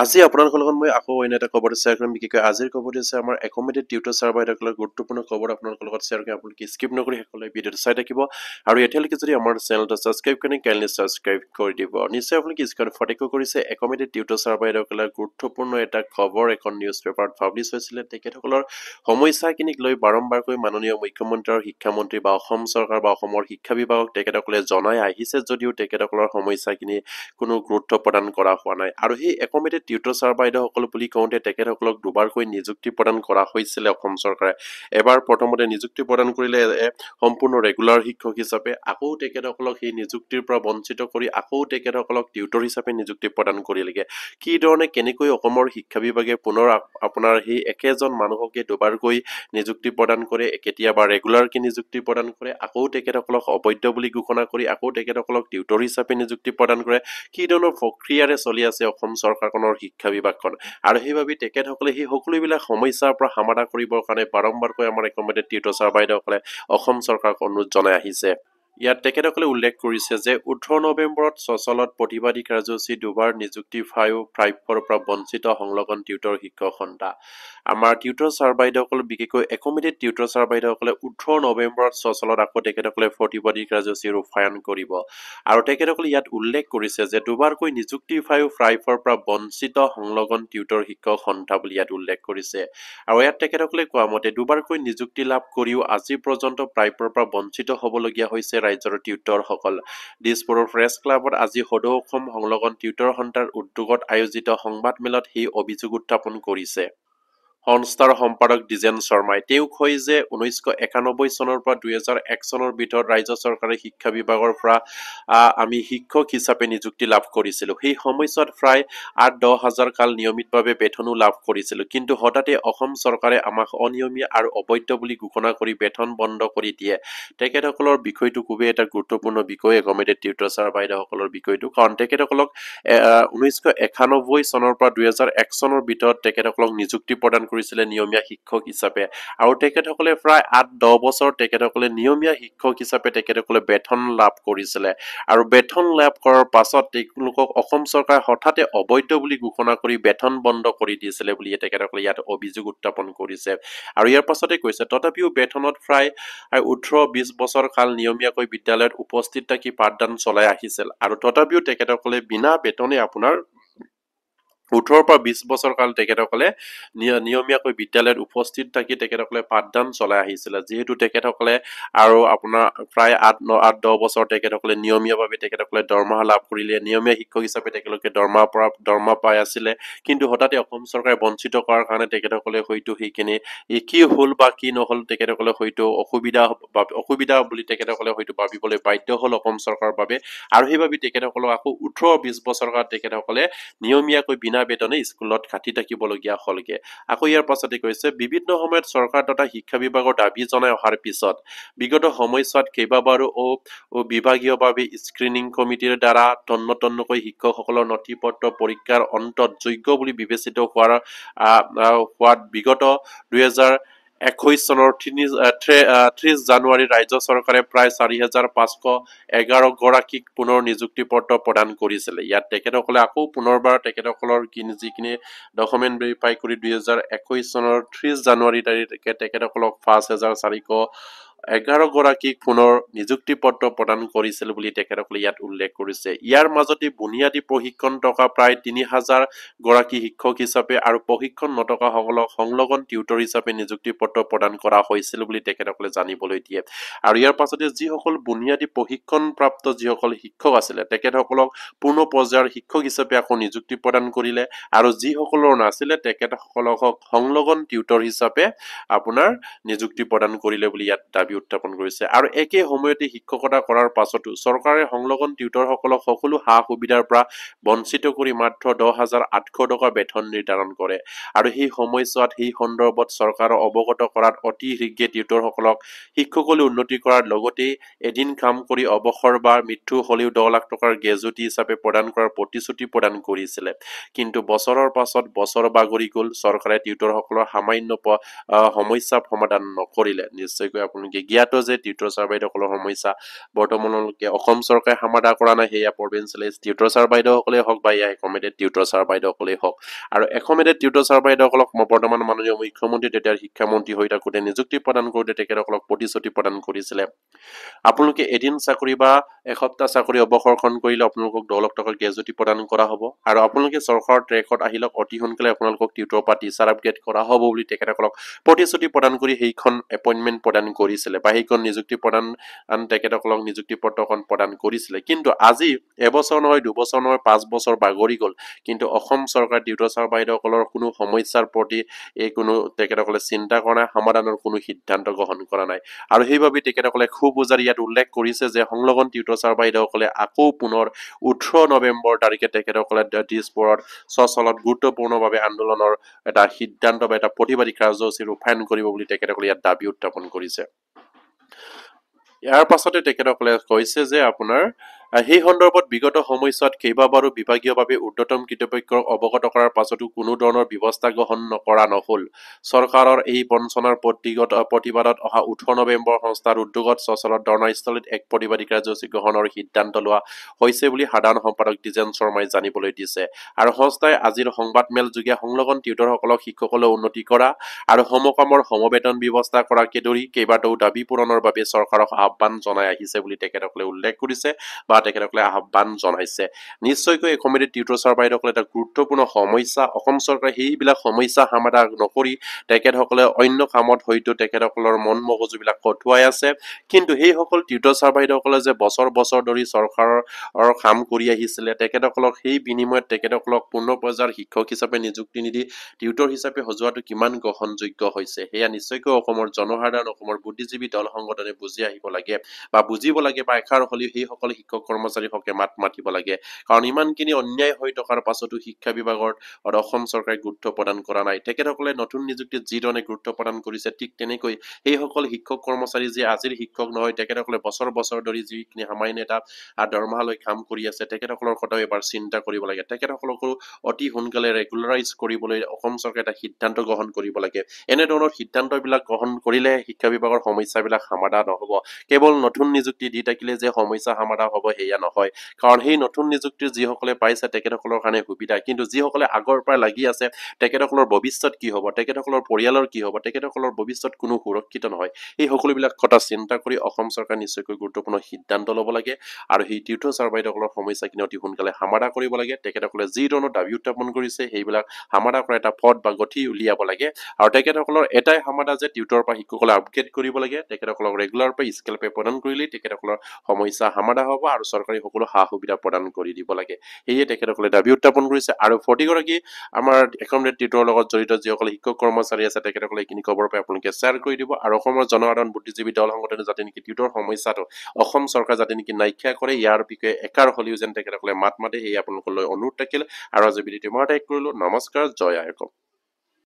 আজি আপোনালোকৰ লগত মই আকৌ অন্য এটা খবৰ শ্বেয়াৰ কৰিম বিশেষকৈ আজিৰ খবৰটো হৈছে আমাৰ একমোডেট টিউটৰ চাৰ্ভাইসকলৰ গুৰুত্বপূৰ্ণ খবৰ আপোনালোকৰ লগত শ্বেয়াৰ কৰি আপোনালোকে স্কিপ নকৰি সকলোৱে ভিডিঅ'টো চাই থাকিব আৰু এতিয়ালৈকে যদি আমাৰ চেনেলটো ছাবস্ক্ৰাইব কৰি কাইণ্ডলি ছাবস্ক্ৰাইব কৰি দিব নিশ্চয় আপোনালোকে স্ক্ৰীনত ফটেকৈ কৰিছে একমোডেট টিউটৰ চাৰ্ভাইসকলৰ গুৰুত্বপূৰ্ণ এটা খবৰ এখন নিউজ পেপাৰত পাব্লিছ হৈছিলে তেখেতসকলৰ সমস্যাখিনিক লৈ বাৰম্বাৰকৈ মাননীয় মুখ্যমন্ত্ৰী আৰু শিক্ষামন্ত্ৰী বা অসম চৰকাৰ বা অসমৰ শিক্ষা বিভাগক তেখেতসকলে জনাই আহিছে যদিও তেখেতসকলৰ সমস্যাখিনি কোনো গুৰুত্ব প্ৰদান কৰা হোৱা নাই আৰু সেই একমোডেট টিউটৰ ছাৰ বাইদেউসকল বুলি কওঁতে তেখেতসকলক দুবাৰকৈ নিযুক্তি প্ৰদান কৰা হৈছিলে অসম চৰকাৰে এবাৰ প্ৰথমতে নিযুক্তি প্ৰদান কৰিলে সম্পূৰ্ণ ৰেগুলাৰ শিক্ষক হিচাপে আকৌ তেখেতসকলক সেই নিযুক্তিৰ পৰা বঞ্চিত কৰি আকৌ তেখেতসকলক টিউটৰ হিচাপে নিযুক্তি প্ৰদান কৰিলেগে কি ধৰণে কেনেকৈ অসমৰ শিক্ষা বিভাগে পুনৰ আপোনাৰ সেই একেজন মানুহকে দুবাৰকৈ নিযুক্তি প্ৰদান কৰে কেতিয়াবা ৰেগুলাৰ কি নিযুক্তি প্ৰদান কৰে আকৌ তেখেতসকলক অবৈধ বুলি ঘোষণা কৰি আকৌ তেখেতসকলক টিউটৰ হিচাপে নিযুক্তি প্ৰদান কৰে কি ধৰণৰ প্ৰক্ৰিয়াৰে চলি আছে অসম চৰকাৰখনৰ শিক্ষা বিভাগখন আৰু সেইবাবে তেখেতসকলে সেই সকলোবিলাক সমস্যাৰ পৰা সমাধান কৰিবৰ কাৰণে বাৰম্বাৰকৈ আমাৰ একমোডেট টিউটৰ ছাৰ বাইদেউসকলে অসম চৰকাৰক অনুৰোধ জনাই আহিছে ইয়াত তেখেতসকলে উল্লেখ কৰিছে যে 18 নৱেম্বৰত সচলত প্ৰতিবাদী কাৰ্যসূচী দুবাৰ নিযুক্তি ফাইভৰ পৰা বঞ্চিত সংলগ্ন টিউটৰ শিক্ষক সন্থা আমাৰ টিউটৰ ছাৰ বাইদেউসকল বিশেষকৈ একমোডেট টিউটৰ ছাৰ বাইদেউসকলে 18 নৱেম্বৰত সচলত আকৌ তেখেতসকলে প্ৰতিবাদী কাৰ্যসূচী ৰূপায়ণ কৰিব আৰু তেখেতসকলে ইয়াত উল্লেখ কৰিছে যে দুবাৰকৈ নিযুক্তি ফাইভৰ পৰা বঞ্চিত সংলগ্ন টিউটৰ শিক্ষক সন্থা বুলি ইয়াত উল্লেখ কৰিছে আৰু ইয়াত তেখেতসকলে কোৱা মতে দুবাৰকৈ নিযুক্তি লাভ কৰিও আজি পৰ্যন্ত প্ৰাইভৰ পৰা বঞ্চিত হ'বলগীয়া হৈছে ৰাজ্যৰ টিউটৰসকল দিছপুৰৰ প্ৰেছ ক্লাবত আজি সদৌ অসম সংলগ্ন টিউটৰ সন্থাৰ উদ্যোগত আয়োজিত সংবাদমেলত সেই অভিযোগ উত্থাপন কৰিছে সংস্থাৰ সম্পাদক দ্বিজেন শৰ্মাই তেওঁ কয় যে 1991 চনৰ পৰা 2001 চনৰ ভিতৰত ৰাজ্য চৰকাৰে শিক্ষা বিভাগৰ পৰা আমি শিক্ষক হিচাপে নিযুক্তি লাভ কৰিছিলো সেই সময়ছোৱাত প্ৰায় 8-10 হাজাৰ কাল নিয়মিতভাৱে বেতনো লাভ কৰিছিলো কিন্তু হঠাতে অসম চৰকাৰে আমাক অনিয়মীয়া আৰু অবৈধ বুলি ঘোষণা কৰি বেতন বন্ধ কৰি দিয়ে তেখেতসকলৰ বিষয়টো খুবেই এটা গুৰুত্বপূৰ্ণ বিষয় একমোডেট টিউটৰ ছাৰ বাইদেউসকলৰ বিষয়টো কাৰণ তেখেতসকলক 1991 চনৰ পৰা 2001 চনৰ ভিতৰত তেখেতসকলক নিযুক্তি প্ৰদান কৰিছিলে নিয়মীয়া শিক্ষক হিচাপে আৰু তেখেতসকলে প্ৰায় 8-10 বছৰ তেখেতসকলে নিয়মীয়া শিক্ষক হিচাপে তেখেতসকলে বেতন লাভ কৰিছিলে আৰু বেতন লাভ কৰাৰ পাছত তেওঁলোকক অসম চৰকাৰে হঠাতে অবৈধ বুলি ঘোষণা কৰি বেতন বন্ধ কৰি দিছিলে বুলি তেখেতসকলে ইয়াত অভিযোগ উত্থাপন কৰিছে আৰু ইয়াৰ পাছতে কৈছে তথাপিও বেতনত প্ৰায় 18-20 বছৰ কাল নিয়মীয়াকৈ বিদ্যালয়ত উপস্থিত থাকি পাঠদান চলাই আহিছিল আৰু তথাপিও তেখেতসকলে বিনা বেতনে আপোনাৰ 18 পৰা 20 বছৰ কাল তেখেতসকলে নিয়মীয়াকৈ বিদ্যালয়ত উপস্থিত থাকি তেখেতসকলে পাঠদান চলাই আহিছিলে যিহেতু তেখেতসকলে আৰু আপোনাৰ প্ৰায় 8-10 বছৰ তেখেতসকলে নিয়মীয়াভাৱে তেখেতসকলে দৰমহা লাভ কৰিলে নিয়মীয়া শিক্ষক হিচাপে তেখেতলোকে দৰমহা পাই আছিলে কিন্তু হঠাতে অসম চৰকাৰে বঞ্চিত কৰাৰ কাৰণে তেখেতসকলে হয়তো সেইখিনি কি হ'ল বা কি নহল তেখেতসকলে হয়তো অসুবিধা বুলি তেখেতসকলে হয়তো ভাবিবলৈ বাধ্য হ'ল অসম চৰকাৰৰ বাবে আৰু সেইবাবে তেখেতসকলক আকৌ 18-20 বছৰ কাল তেখেতসকলে নিয়মীয়াকৈ বিনা বেতনে স্কুলত খাটি থাকিবলগীয়া হলগে আকৌ ইয়াৰ পাছতে কৈছে বিভিন্ন সময়ত চৰকাৰ তথা শিক্ষা বিভাগৰ দাবী জনাই অহাৰ পিছত বিগত সময়ছোৱাত কেইবাবাৰো বিভাগীয়ভাৱে স্ক্ৰিনিং কমিটিৰ দ্বাৰা তন্নতন্নকৈ শিক্ষকসকলৰ নথিপত্ৰ পৰীক্ষাৰ অন্তত যোগ্য বুলি বিবেচিত হোৱাত বিগত 2021 চনৰ 30 জানুৱাৰী ৰাজ্য চৰকাৰে প্ৰায় 4,511 গৰাকীক পুনৰ নিযুক্তি পত্ৰ প্ৰদান কৰিছিলে ইয়াত তেখেতসকলে আকৌ পুনৰবাৰ তেখেতসকলৰ যিখিনি ডকুমেণ্ট ভেৰিফাই কৰি 2021 চনৰ 30 জানুৱাৰী তাৰিখে তেখেতসকলক 5,411 গৰাকীক পুনৰ নিযুক্তি পত্ৰ প্ৰদান কৰিছিল বুলি তেখেতসকলে ইয়াত উল্লেখ কৰিছে ইয়াৰ মাজতে বুনিয়াদী প্ৰশিক্ষণ টকা প্ৰায় 3,000 গৰাকী শিক্ষক হিচাপে আৰু প্ৰশিক্ষণ নথকা সকলক সংলগ্ন টিউটৰ হিচাপে নিযুক্তি পত্ৰ প্ৰদান কৰা হৈছিল বুলি তেখেতসকলে জানিবলৈ দিয়ে আৰু ইয়াৰ পাছতে যিসকল বুনিয়াদী প্ৰশিক্ষণ প্ৰাপ্ত যিসকল শিক্ষক আছিলে তেখেতসকলক পূৰ্ণ পৰ্যায়ৰ শিক্ষক হিচাপে আকৌ নিযুক্তি প্ৰদান কৰিলে আৰু যিসকলৰ নাছিলে তেখেতসকলক সংলগ্ন টিউটৰ হিচাপে আপোনাৰ নিযুক্তি প্ৰদান কৰিলে বুলি ইয়াত দাবী উত্থাপন কৰিছে আৰু একে সময়তে শিক্ষকতা কৰাৰ পাছতো চৰকাৰে সংলগ্ন টিউটৰসকলক সকলো সা সুবিধাৰ পৰা বঞ্চিত কৰি মাত্ৰ 10,800 টকা বেতন নিৰ্ধাৰণ কৰে আৰু সেই সময়ছোৱাত সেই সন্দৰ্ভত চৰকাৰৰ অৱগত কৰাত অতি শীঘ্ৰে টিউটৰসকলক শিক্ষকলৈ উন্নতি কৰাৰ লগতে এদিন কাম কৰি অৱসৰ বা মৃত্যু হলেও 10 লাখ টকাৰ গ্ৰেজুটি হিচাপে প্ৰদান কৰাৰ প্ৰতিশ্ৰুতি প্ৰদান কৰিছিলে কিন্তু বছৰৰ পাছত বছৰ বাগৰি গ'ল চৰকাৰে টিউটৰসকলৰ সামান্য সমস্যা সমাধান নকৰিলে নিশ্চয়কৈ আপোনালোকে জ্ঞাত যে টিউটৰ ছাৰ বাইদেউসকলৰ সমস্যা বৰ্তমানলৈকে অসম চৰকাৰে সমাধা কৰা নাই সেয়া প্ৰভিঞ্চিয়েলাইজ টিউটৰ ছাৰ বাইদেউসকলেই হওক বা ইয়াৰ একমেডেড টিউটৰ ছাৰ বাইদেউসকলেই হওক আৰু একমেডেড টিউটৰ ছাৰ বাইদেউসকলক বৰ্তমান মাননীয় মুখ্যমন্ত্ৰী তেতিয়া শিক্ষামন্ত্ৰী হৈ থাকোঁতে নিযুক্তি প্ৰদান কৰোঁতে তেখেতসকলক প্ৰতিশ্ৰুতি প্ৰদান কৰিছিলে আপোনালোকে এদিন চাকৰি বা এসপ্তাহ চাকৰি অৱসৰখন কৰিলে আপোনালোকক 10 লাখ টকাৰ গ্ৰেজুইটি প্ৰদান কৰা হ'ব আৰু আপোনালোকে চৰকাৰৰ ট্ৰেকত আহিলক অতি সোনকালে আপোনালোকক টিউটৰ পৰা টিচাৰ আপগ্ৰেড কৰা হ'ব বুলি তেখেতসকলক প্ৰতিশ্ৰুতি প্ৰদান কৰি সেইখন এপইণ্টমেণ্ট প্ৰদান কৰিছিলে বা সেইখন নিযুক্তি প্ৰদান তেখেতসকলক নিযুক্তি পত্ৰখন প্ৰদান কৰিছিলে কিন্তু আজি এবছৰ নহয় 2 বছৰ নহয় 5 বছৰ বাগৰি গ'ল কিন্তু অসম চৰকাৰ টিউটৰ ছাৰ বাইদেউসকলৰ কোনো সমস্যাৰ প্ৰতি এই কোনো তেখেতসকলে চিন্তা কৰা নাই সমাধানৰ কোনো সিদ্ধান্ত গ্ৰহণ কৰা নাই আৰু সেইবাবে তেখেতসকলে খুব উজাৰি ইয়াত উল্লেখ কৰিছে যে সংলগ্ন টিউটৰ ছাৰ বাইদেউসকলে আকৌ পুনৰ 18 নৱেম্বৰ তাৰিখে তেখেতসকলে দিছপুৰত সচলত গুৰুত্বপূৰ্ণভাৱে আন্দোলনৰ এটা সিদ্ধান্ত বা এটা প্ৰতিবাদী কাৰ্যসূচী ৰূপায়ণ কৰিব বুলি তেখেতসকলে ইয়াত দাবী উত্থাপন কৰিছে ইয়াৰ পাছতে তেখেতসকলে কৈছে যে আপোনাৰ সেই সন্দৰ্ভত বিগত সময়ছোৱাত কেইবাবাৰো বিভাগীয়ভাৱে ঊৰ্ধ্বতম কৰ্তৃপক্ষক অৱগত কৰাৰ পাছতো কোনো ধৰণৰ ব্যৱস্থা গ্ৰহণ নকৰা নহল চৰকাৰৰ এই বঞ্চনাৰ প্ৰতিবাদত অহা 18 নৱেম্বৰ সংস্থাৰ উদ্যোগত সচলত ধৰ্ণাস্থলীত এক প্ৰতিবাদী কাৰ্যসূচী গ্ৰহণৰ সিদ্ধান্ত লোৱা হৈছে বুলি সাধাৰণ সম্পাদক দ্বিজেন শৰ্মাই জানিবলৈ দিছে আৰু সংস্থাই আজিৰ সংবাদমেল যোগে সংলগ্ন টিউটৰসকলক শিক্ষকলৈ উন্নতি কৰা আৰু সমকামৰ সমবেতন ব্যৱস্থা কৰাকে ধৰি কেইবাটাও দাবী পূৰণৰ বাবে চৰকাৰক আহ্বান জনাই আহিছে বুলি তেখেতসকলে উল্লেখ কৰিছে বা তেখেতসকলে আহ্বান জনাইছে নিশ্চয়কৈ একমেডেড টিউটৰ ছাৰ বাইদেউসকলে এটা গুৰুত্বপূৰ্ণ সমস্যা অসম চৰকাৰে সেইবিলাক সমস্যা সমাধান নকৰি তেখেতসকলে অন্য কামত হয়তো তেখেতসকলৰ মন মগজুবিলাক কটোৱাই আছে কিন্তু সেইসকল টিউটৰ ছাৰ বাইদেউসকলে যে বছৰ বছৰ ধৰি চৰকাৰৰ কাম কৰি আহিছিলে তেখেতসকলক সেই বিনিময়ত তেখেতসকলক পূৰ্ণ পৰ্যায়ৰ শিক্ষক হিচাপে নিযুক্তি নিদি টিউটৰ হিচাপে সজোৱাটো কিমান গ্ৰহণযোগ্য হৈছে সেয়া নিশ্চয়কৈ অসমৰ জনসাধাৰণ অসমৰ বুদ্ধিজীৱী দল সংগঠনে বুজি আহিব লাগে বা বুজিব লাগে বা এষাৰ হ'লেও সেইসকল শিক্ষক কৰ্মচাৰীৰ হকে মাত মাতিব লাগে কাৰণ ইমানখিনি অন্যায় হৈ থকাৰ পাছতো শিক্ষা বিভাগৰ অসম চৰকাৰে গুৰুত্ব প্ৰদান কৰা নাই তেখেতসকলে নতুন নিযুক্তিত যিধৰণে গুৰুত্ব প্ৰদান কৰিছে ঠিক তেনেকৈ সেইসকল শিক্ষক কৰ্মচাৰী যে আজিৰ শিক্ষক নহয় তেখেতসকলে বছৰ বছৰ ধৰি যিখিনি সামান্য এটা দৰমহালৈ কাম কৰি আছে তেখেতসকলৰ কথাও এবাৰ চিন্তা কৰিব লাগে তেখেতসকলকো অতি সোনকালে ৰেগুলাৰাইজ কৰিবলৈ অসম চৰকাৰে এটা সিদ্ধান্ত গ্ৰহণ কৰিব লাগে এনেধৰণৰ সিদ্ধান্তবিলাক গ্ৰহণ কৰিলে শিক্ষা বিভাগৰ সমস্যাবিলাক সমাধান নহ'ব কেৱল নতুন নিযুক্তি দি থাকিলে যে সমস্যা সমাধান হ'ব সেয়া নহয় কাৰণ সেই নতুন নিযুক্তিৰ যিসকলে পাইছে তেখেতসকলৰ কাৰণে সুবিধা কিন্তু যিসকলে আগৰ পৰা লাগি আছে তেখেতসকলৰ ভৱিষ্যত কি হ'ব তেখেতসকলৰ পৰিয়ালৰ কি হ'ব তেখেতসকলৰ ভৱিষ্যত কোনো সুৰক্ষিত নহয় এই সকলোবিলাক কথা চিন্তা কৰি অসম চৰকাৰ নিশ্চয়কৈ গুৰুত্বপূৰ্ণ সিদ্ধান্ত ল'ব লাগে আৰু সেই টিউটৰ ছাৰ বাইদেউসকলৰ সমস্যাখিনি অতি সোনকালে সমাধান কৰিব লাগে তেখেতসকলে যি ধৰণৰ দাবী উত্থাপন কৰিছে সেইবিলাক সমাধান কৰা এটা পথ বা গতি উলিয়াব লাগে আৰু তেখেতসকলৰ এটাই সমাধান যে টিউটৰ পৰা শিক্ষকসকলে আপগ্ৰেড কৰিব লাগে তেখেতসকলক ৰেগুলাৰ পৰা স্কেল পে প্ৰদান কৰিলে তেখেতসকলৰ সমস্যা সমাধান হ'ব আৰু চৰকাৰী সকলো সা সুবিধা প্ৰদান কৰি দিব লাগে সেয়ে তেখেতসকলে দাবী উত্থাপন কৰিছে আৰু প্ৰতিগৰাকী আমাৰ একমেডেড টিউটৰৰ লগত জড়িত যিসকলে শিক্ষক কৰ্মচাৰী আছে তেখেতসকলে এইখিনি খবৰ পাই আপোনালোকে শ্বেয়াৰ কৰি দিব আৰু অসমৰ জনসাধাৰণ বুদ্ধিজীৱী দল সংগঠনে যাতে নেকি টিউটৰ সমস্যাটো অসম চৰকাৰ যাতে নেকি নাইকিয়া কৰে ইয়াৰ বিষয়ে একাৰ হ'লেও যেন তেখেতসকলে মাত মাতে সেয়ে আপোনালোকলৈ অনুৰোধ থাকিল আৰু আজি ভিডিঅ'টো মই টেগ কৰিলোঁ নমস্কাৰ জয় আই অসম